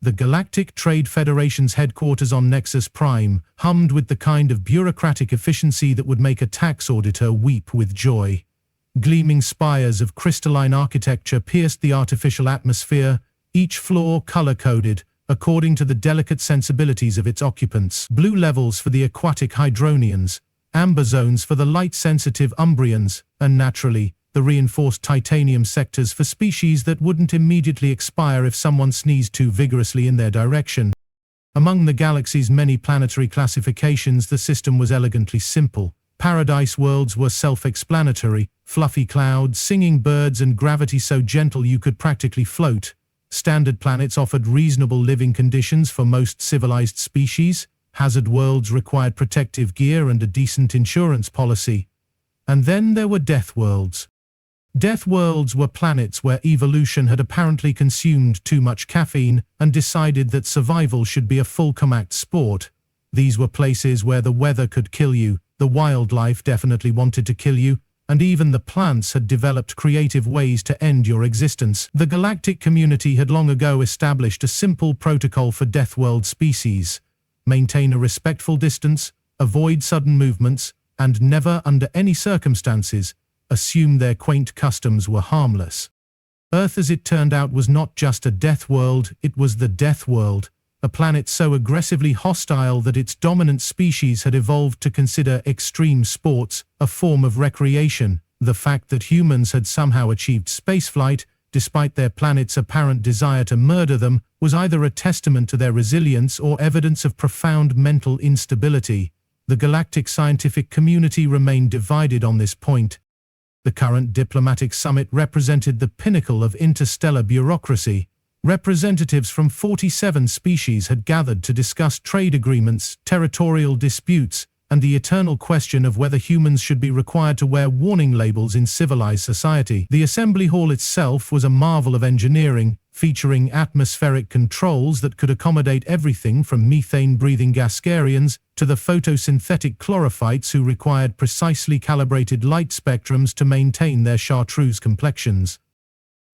The Galactic Trade Federation's headquarters on Nexus Prime hummed with the kind of bureaucratic efficiency that would make a tax auditor weep with joy. Gleaming spires of crystalline architecture pierced the artificial atmosphere, each floor color-coded, according to the delicate sensibilities of its occupants. Blue levels for the aquatic Hydronians, amber zones for the light-sensitive Umbrians, and naturally, the reinforced titanium sectors for species that wouldn't immediately expire if someone sneezed too vigorously in their direction. Among the galaxy's many planetary classifications, the system was elegantly simple. Paradise worlds were self-explanatory, fluffy clouds, singing birds, and gravity so gentle you could practically float. Standard planets offered reasonable living conditions for most civilized species. Hazard worlds required protective gear and a decent insurance policy. And then there were death worlds. Death worlds were planets where evolution had apparently consumed too much caffeine and decided that survival should be a full-contact sport. These were places where the weather could kill you, the wildlife definitely wanted to kill you, and even the plants had developed creative ways to end your existence. The galactic community had long ago established a simple protocol for death world species. Maintain a respectful distance, avoid sudden movements, and never, under any circumstances, assume their quaint customs were harmless. Earth, as it turned out, was not just a death world, it was the death world, a planet so aggressively hostile that its dominant species had evolved to consider extreme sports a form of recreation. The fact that humans had somehow achieved spaceflight, despite their planet's apparent desire to murder them, was either a testament to their resilience or evidence of profound mental instability. The galactic scientific community remained divided on this point. The current diplomatic summit represented the pinnacle of interstellar bureaucracy. Representatives from 47 species had gathered to discuss trade agreements, territorial disputes, and the eternal question of whether humans should be required to wear warning labels in civilized society. The assembly hall itself was a marvel of engineering, featuring atmospheric controls that could accommodate everything from methane-breathing Gascarians to the photosynthetic chlorophytes who required precisely calibrated light spectrums to maintain their chartreuse complexions.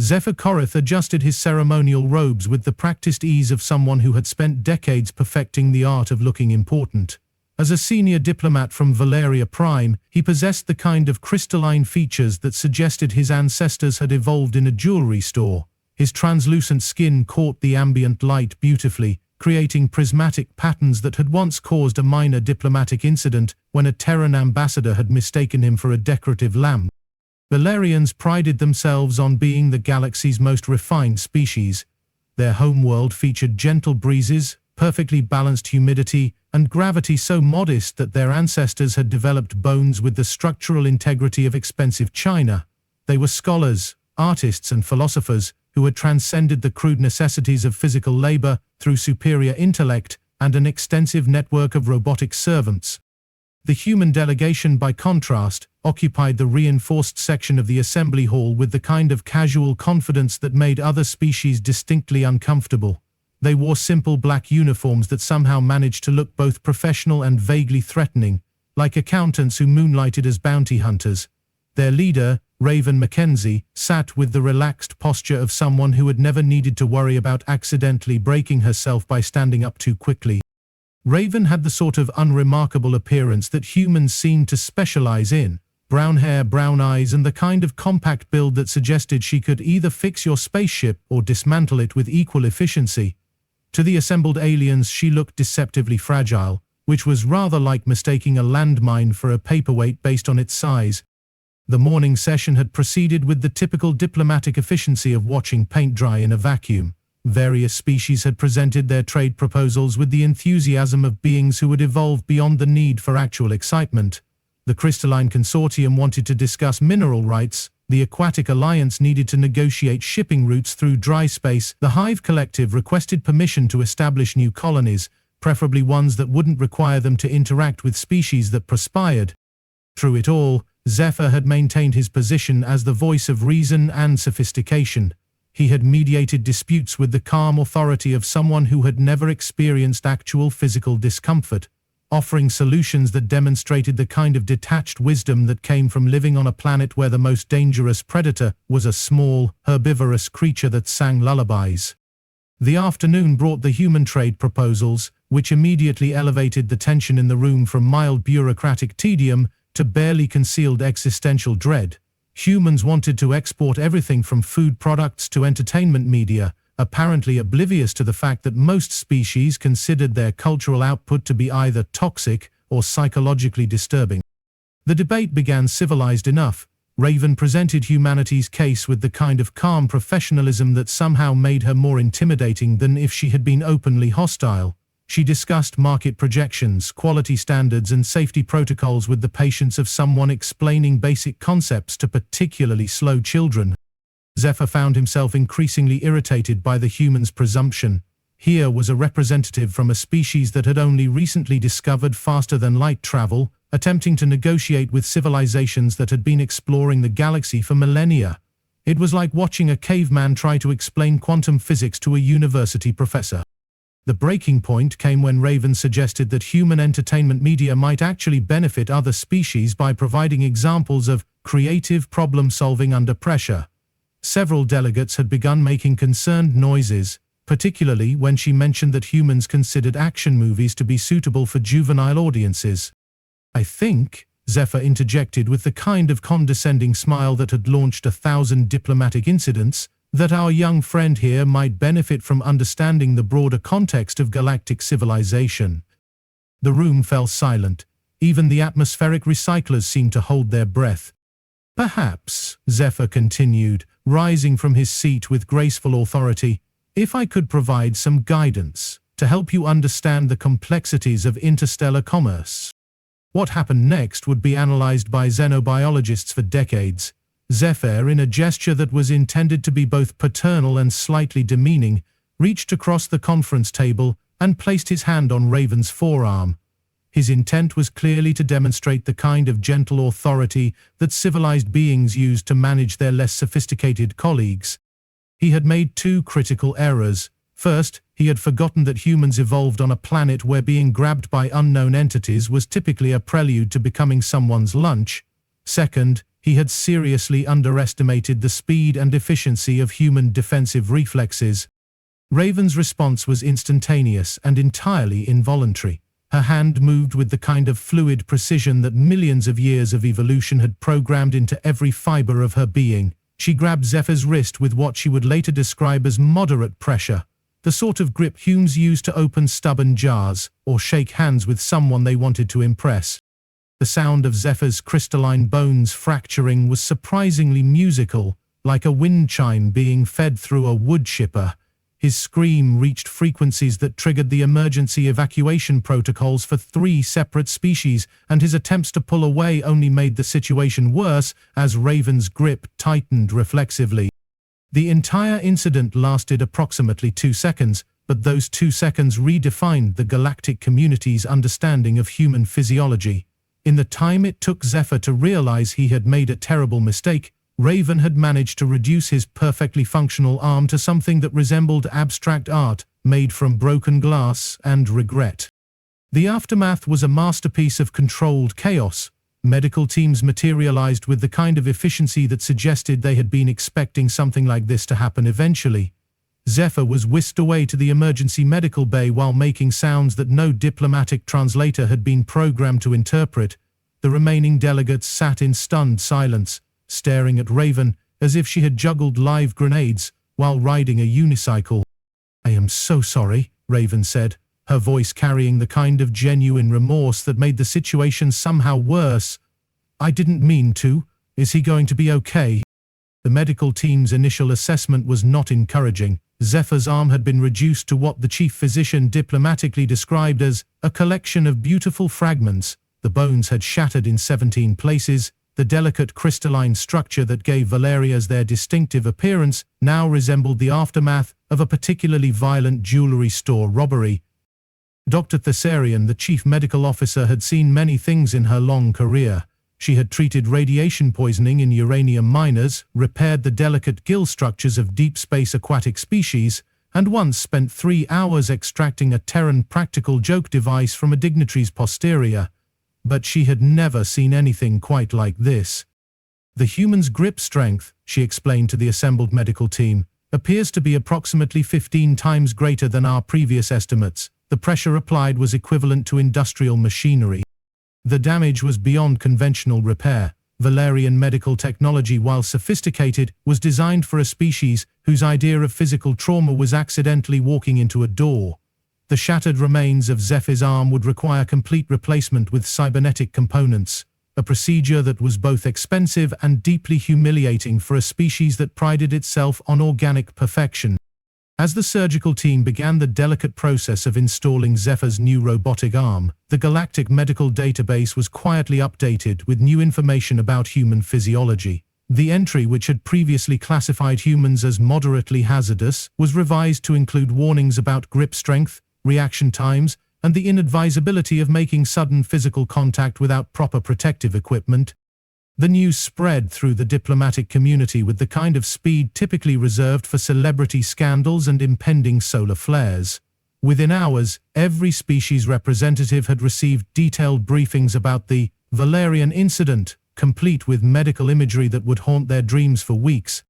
Zephyr adjusted his ceremonial robes with the practiced ease of someone who had spent decades perfecting the art of looking important. As a senior diplomat from Valeria Prime, he possessed the kind of crystalline features that suggested his ancestors had evolved in a jewelry store. His translucent skin caught the ambient light beautifully, creating prismatic patterns that had once caused a minor diplomatic incident when a Terran ambassador had mistaken him for a decorative lamp. Valerians prided themselves on being the galaxy's most refined species. Their homeworld featured gentle breezes, perfectly balanced humidity, and gravity so modest that their ancestors had developed bones with the structural integrity of expensive china. They were scholars, artists, and philosophers who had transcended the crude necessities of physical labor through superior intellect and an extensive network of robotic servants. The human delegation, by contrast, occupied the reinforced section of the assembly hall with the kind of casual confidence that made other species distinctly uncomfortable. They wore simple black uniforms that somehow managed to look both professional and vaguely threatening, like accountants who moonlighted as bounty hunters. Their leader, Raven Mackenzie, sat with the relaxed posture of someone who had never needed to worry about accidentally breaking herself by standing up too quickly. Raven had the sort of unremarkable appearance that humans seemed to specialize in: brown hair, brown eyes, and the kind of compact build that suggested she could either fix your spaceship or dismantle it with equal efficiency. To the assembled aliens, she looked deceptively fragile, which was rather like mistaking a landmine for a paperweight based on its size. The morning session had proceeded with the typical diplomatic efficiency of watching paint dry in a vacuum. Various species had presented their trade proposals with the enthusiasm of beings who had evolved beyond the need for actual excitement. The Crystalline Consortium wanted to discuss mineral rights, the Aquatic Alliance needed to negotiate shipping routes through dry space, the Hive Collective requested permission to establish new colonies, preferably ones that wouldn't require them to interact with species that perspired. Through it all, Zephyr had maintained his position as the voice of reason and sophistication. He had mediated disputes with the calm authority of someone who had never experienced actual physical discomfort, offering solutions that demonstrated the kind of detached wisdom that came from living on a planet where the most dangerous predator was a small, herbivorous creature that sang lullabies. The afternoon brought the human trade proposals, which immediately elevated the tension in the room from mild bureaucratic tedium to barely concealed existential dread. Humans wanted to export everything from food products to entertainment media, apparently oblivious to the fact that most species considered their cultural output to be either toxic or psychologically disturbing. The debate began civilized enough. Raven presented humanity's case with the kind of calm professionalism that somehow made her more intimidating than if she had been openly hostile. She discussed market projections, quality standards, and safety protocols with the patience of someone explaining basic concepts to particularly slow children. Zephyr found himself increasingly irritated by the human's presumption. Here was a representative from a species that had only recently discovered faster-than-light travel, attempting to negotiate with civilizations that had been exploring the galaxy for millennia. It was like watching a caveman try to explain quantum physics to a university professor. The breaking point came when Raven suggested that human entertainment media might actually benefit other species by providing examples of creative problem-solving under pressure. Several delegates had begun making concerned noises, particularly when she mentioned that humans considered action movies to be suitable for juvenile audiences. "I think," Zephyr interjected with the kind of condescending smile that had launched 1,000 diplomatic incidents, "that our young friend here might benefit from understanding the broader context of galactic civilization." The room fell silent. Even the atmospheric recyclers seemed to hold their breath. "Perhaps," Zephyr continued, rising from his seat with graceful authority, "if I could provide some guidance to help you understand the complexities of interstellar commerce." What happened next would be analyzed by xenobiologists for decades. Zephyr, in a gesture that was intended to be both paternal and slightly demeaning, reached across the conference table and placed his hand on Raven's forearm. His intent was clearly to demonstrate the kind of gentle authority that civilized beings use to manage their less sophisticated colleagues. He had made two critical errors. First, he had forgotten that humans evolved on a planet where being grabbed by unknown entities was typically a prelude to becoming someone's lunch. Second, he had seriously underestimated the speed and efficiency of human defensive reflexes. Raven's response was instantaneous and entirely involuntary. Her hand moved with the kind of fluid precision that millions of years of evolution had programmed into every fiber of her being. She grabbed Zephyr's wrist with what she would later describe as moderate pressure, the sort of grip humans use to open stubborn jars or shake hands with someone they wanted to impress. The sound of Zephyr's crystalline bones fracturing was surprisingly musical, like a wind chime being fed through a wood chipper. His scream reached frequencies that triggered the emergency evacuation protocols for 3 separate species, and his attempts to pull away only made the situation worse as Raven's grip tightened reflexively. The entire incident lasted approximately 2 seconds, but those 2 seconds redefined the galactic community's understanding of human physiology. In the time it took Zephyr to realize he had made a terrible mistake, Raven had managed to reduce his perfectly functional arm to something that resembled abstract art, made from broken glass and regret. The aftermath was a masterpiece of controlled chaos. Medical teams materialized with the kind of efficiency that suggested they had been expecting something like this to happen eventually. Zephyr was whisked away to the emergency medical bay while making sounds that no diplomatic translator had been programmed to interpret. The remaining delegates sat in stunned silence, staring at Raven as if she had juggled live grenades while riding a unicycle. "I am so sorry," Raven said, her voice carrying the kind of genuine remorse that made the situation somehow worse. "I didn't mean to. Is he going to be okay?" The medical team's initial assessment was not encouraging. Zephyr's arm had been reduced to what the chief physician diplomatically described as a collection of beautiful fragments. The bones had shattered in 17 places. The delicate crystalline structure that gave Valerias their distinctive appearance now resembled the aftermath of a particularly violent jewelry store robbery. Dr. Thessarian, the chief medical officer, had seen many things in her long career. She had treated radiation poisoning in uranium miners, repaired the delicate gill structures of deep space aquatic species, and once spent 3 hours extracting a Terran practical joke device from a dignitary's posterior. But she had never seen anything quite like this. "The human's grip strength," she explained to the assembled medical team, appears to be approximately 15 times greater than our previous estimates. The pressure applied was equivalent to industrial machinery. The damage was beyond conventional repair. Valerian medical technology, while sophisticated, was designed for a species whose idea of physical trauma was accidentally walking into a door. The shattered remains of Zephyr's arm would require complete replacement with cybernetic components, a procedure that was both expensive and deeply humiliating for a species that prided itself on organic perfection. As the surgical team began the delicate process of installing Zephyr's new robotic arm, the Galactic medical database was quietly updated with new information about human physiology. The entry, which had previously classified humans as moderately hazardous, was revised to include warnings about grip strength, reaction times, and the inadvisability of making sudden physical contact without proper protective equipment. The news spread through the diplomatic community with the kind of speed typically reserved for celebrity scandals and impending solar flares. Within hours, every species representative had received detailed briefings about the Valerian incident, complete with medical imagery that would haunt their dreams for weeks.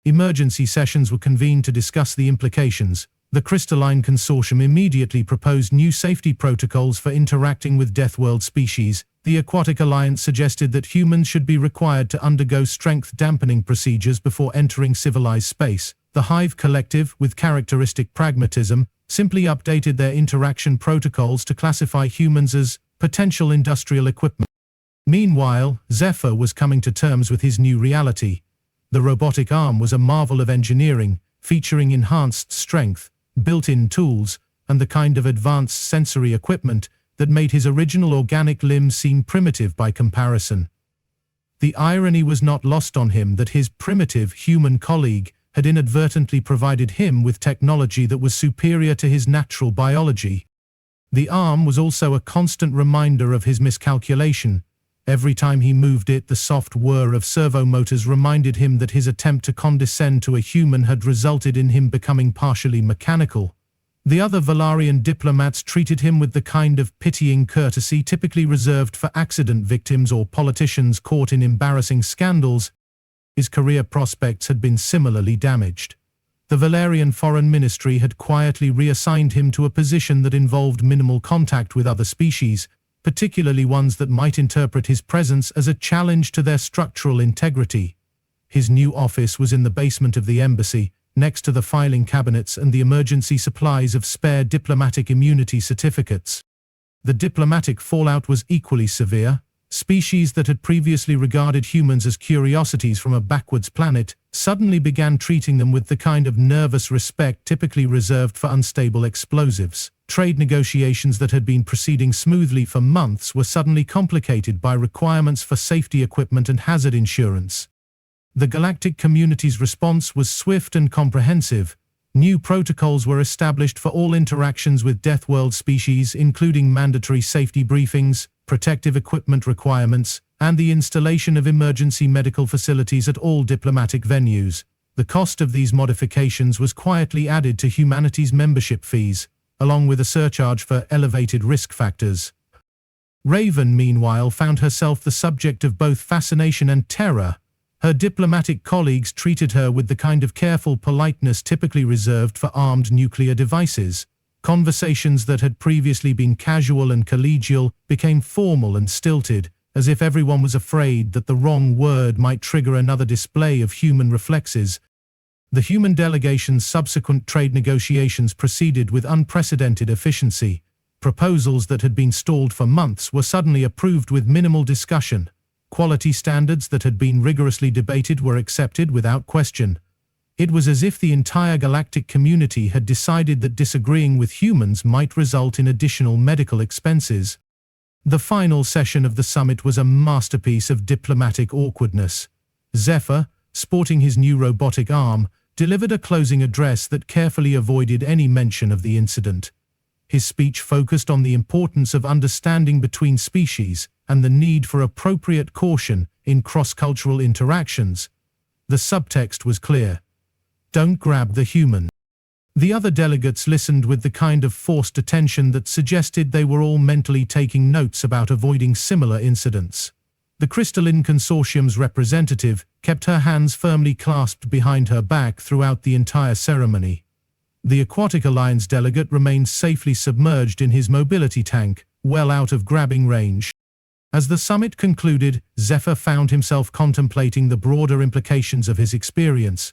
Emergency sessions were convened to discuss the implications. The Crystalline Consortium immediately proposed new safety protocols for interacting with Deathworld species. The Aquatic Alliance suggested that humans should be required to undergo strength dampening procedures before entering civilized space. The Hive Collective, with characteristic pragmatism, simply updated their interaction protocols to classify humans as potential industrial equipment. Meanwhile, Zephyr was coming to terms with his new reality. The robotic arm was a marvel of engineering, featuring enhanced strength, built-in tools, and the kind of advanced sensory equipment that made his original organic limb seem primitive by comparison. The irony was not lost on him that his primitive human colleague had inadvertently provided him with technology that was superior to his natural biology. The arm was also a constant reminder of his miscalculation. Every time he moved it, the soft whir of servo motors reminded him that his attempt to condescend to a human had resulted in him becoming partially mechanical. The other Valerian diplomats treated him with the kind of pitying courtesy typically reserved for accident victims or politicians caught in embarrassing scandals. His career prospects had been similarly damaged. The Valerian Foreign Ministry had quietly reassigned him to a position that involved minimal contact with other species, particularly ones that might interpret his presence as a challenge to their structural integrity. His new office was in the basement of the embassy, next to the filing cabinets and the emergency supplies of spare diplomatic immunity certificates. The diplomatic fallout was equally severe. Species that had previously regarded humans as curiosities from a backwards planet suddenly began treating them with the kind of nervous respect typically reserved for unstable explosives. Trade negotiations that had been proceeding smoothly for months were suddenly complicated by requirements for safety equipment and hazard insurance. The galactic community's response was swift and comprehensive. New protocols were established for all interactions with Deathworld species, including mandatory safety briefings, protective equipment requirements, and the installation of emergency medical facilities at all diplomatic venues. The cost of these modifications was quietly added to humanity's membership fees, along with a surcharge for elevated risk factors. Raven, meanwhile, found herself the subject of both fascination and terror. Her diplomatic colleagues treated her with the kind of careful politeness typically reserved for armed nuclear devices. Conversations that had previously been casual and collegial became formal and stilted, as if everyone was afraid that the wrong word might trigger another display of human reflexes. The human delegation's subsequent trade negotiations proceeded with unprecedented efficiency. Proposals that had been stalled for months were suddenly approved with minimal discussion. Quality standards that had been rigorously debated were accepted without question. It was as if the entire galactic community had decided that disagreeing with humans might result in additional medical expenses. The final session of the summit was a masterpiece of diplomatic awkwardness. Zephyr, sporting his new robotic arm, delivered a closing address that carefully avoided any mention of the incident. His speech focused on the importance of understanding between species and the need for appropriate caution in cross-cultural interactions. The subtext was clear. Don't grab the human. The other delegates listened with the kind of forced attention that suggested they were all mentally taking notes about avoiding similar incidents. The crystalline consortium's representative kept her hands firmly clasped behind her back throughout the entire ceremony. The Aquatic Alliance delegate remained safely submerged in his mobility tank, well out of grabbing range. As the summit concluded, Zephyr found himself contemplating the broader implications of his experience.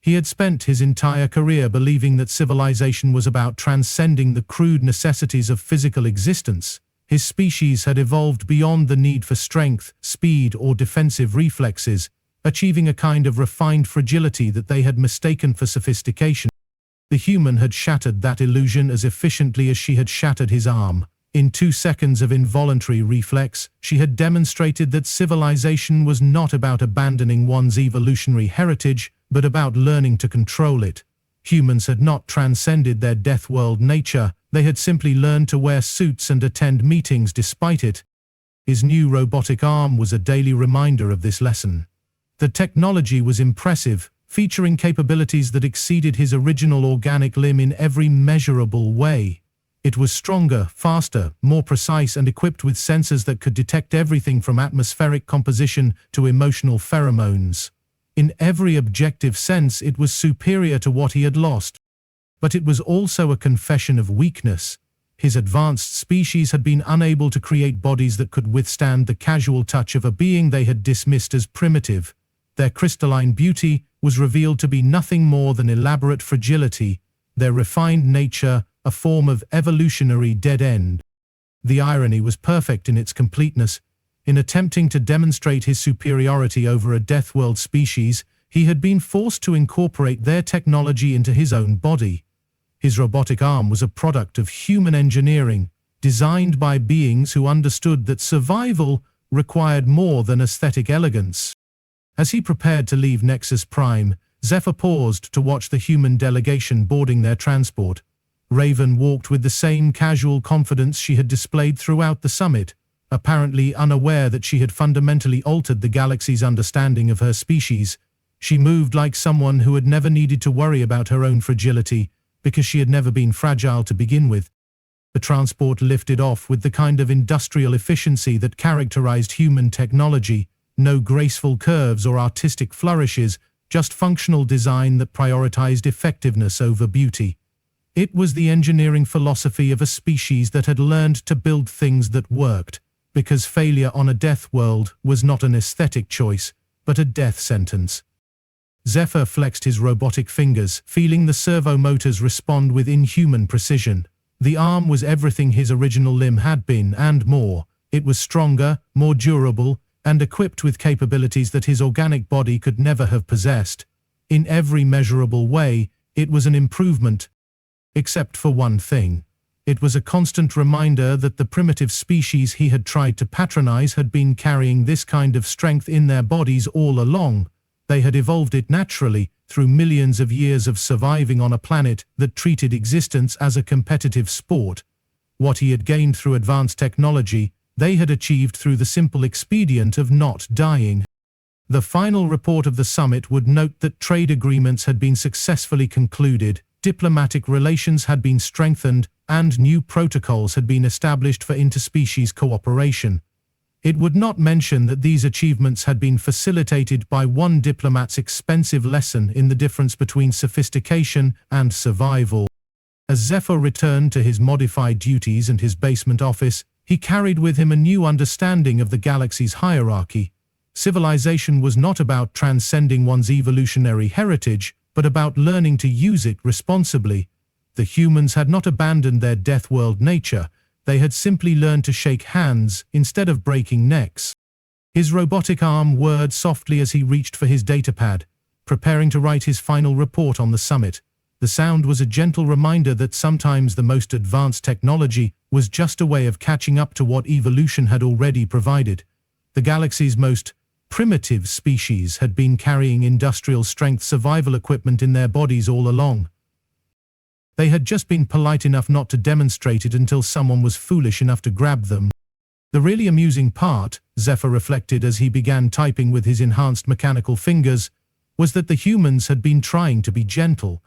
He had spent his entire career believing that civilization was about transcending the crude necessities of physical existence. His species had evolved beyond the need for strength, speed, or defensive reflexes, achieving a kind of refined fragility that they had mistaken for sophistication. The human had shattered that illusion as efficiently as she had shattered his arm. In 2 seconds of involuntary reflex, she had demonstrated that civilization was not about abandoning one's evolutionary heritage, but about learning to control it. Humans had not transcended their Deathworld nature, they had simply learned to wear suits and attend meetings despite it. His new robotic arm was a daily reminder of this lesson. The technology was impressive, featuring capabilities that exceeded his original organic limb in every measurable way. It was stronger, faster, more precise, and equipped with sensors that could detect everything from atmospheric composition to emotional pheromones. In every objective sense, it was superior to what he had lost. But it was also a confession of weakness. His advanced species had been unable to create bodies that could withstand the casual touch of a being they had dismissed as primitive. Their crystalline beauty was revealed to be nothing more than elaborate fragility, their refined nature a form of evolutionary dead end. The irony was perfect in its completeness. In attempting to demonstrate his superiority over a Deathworld species, he had been forced to incorporate their technology into his own body. His robotic arm was a product of human engineering, designed by beings who understood that survival required more than aesthetic elegance. As he prepared to leave Nexus Prime, Zephyr paused to watch the human delegation boarding their transport. Raven walked with the same casual confidence she had displayed throughout the summit, apparently unaware that she had fundamentally altered the galaxy's understanding of her species. She moved like someone who had never needed to worry about her own fragility, because she had never been fragile to begin with. The transport lifted off with the kind of industrial efficiency that characterized human technology, no graceful curves or artistic flourishes, just functional design that prioritized effectiveness over beauty. It was the engineering philosophy of a species that had learned to build things that worked, because failure on a Deathworld was not an aesthetic choice, but a death sentence. Zephyr flexed his robotic fingers, feeling the servo motors respond with inhuman precision. The arm was everything his original limb had been, and more. It was stronger, more durable, and equipped with capabilities that his organic body could never have possessed. In every measurable way, it was an improvement. Except for one thing. It was a constant reminder that the primitive species he had tried to patronize had been carrying this kind of strength in their bodies all along. They had evolved it naturally, through millions of years of surviving on a planet that treated existence as a competitive sport. What he had gained through advanced technology, they had achieved through the simple expedient of not dying. The final report of the summit would note that trade agreements had been successfully concluded, diplomatic relations had been strengthened, and new protocols had been established for interspecies cooperation. It would not mention that these achievements had been facilitated by one diplomat's expensive lesson in the difference between sophistication and survival. As Zephyr returned to his modified duties and his basement office, he carried with him a new understanding of the galaxy's hierarchy. Civilization was not about transcending one's evolutionary heritage, but about learning to use it responsibly. The humans had not abandoned their Deathworld nature, they had simply learned to shake hands instead of breaking necks. His robotic arm whirred softly as he reached for his datapad, preparing to write his final report on the summit. The sound was a gentle reminder that sometimes the most advanced technology was just a way of catching up to what evolution had already provided. The galaxy's most primitive species had been carrying industrial-strength survival equipment in their bodies all along. They had just been polite enough not to demonstrate it until someone was foolish enough to grab them. The really amusing part, Zephyr reflected as he began typing with his enhanced mechanical fingers, was that the humans had been trying to be gentle,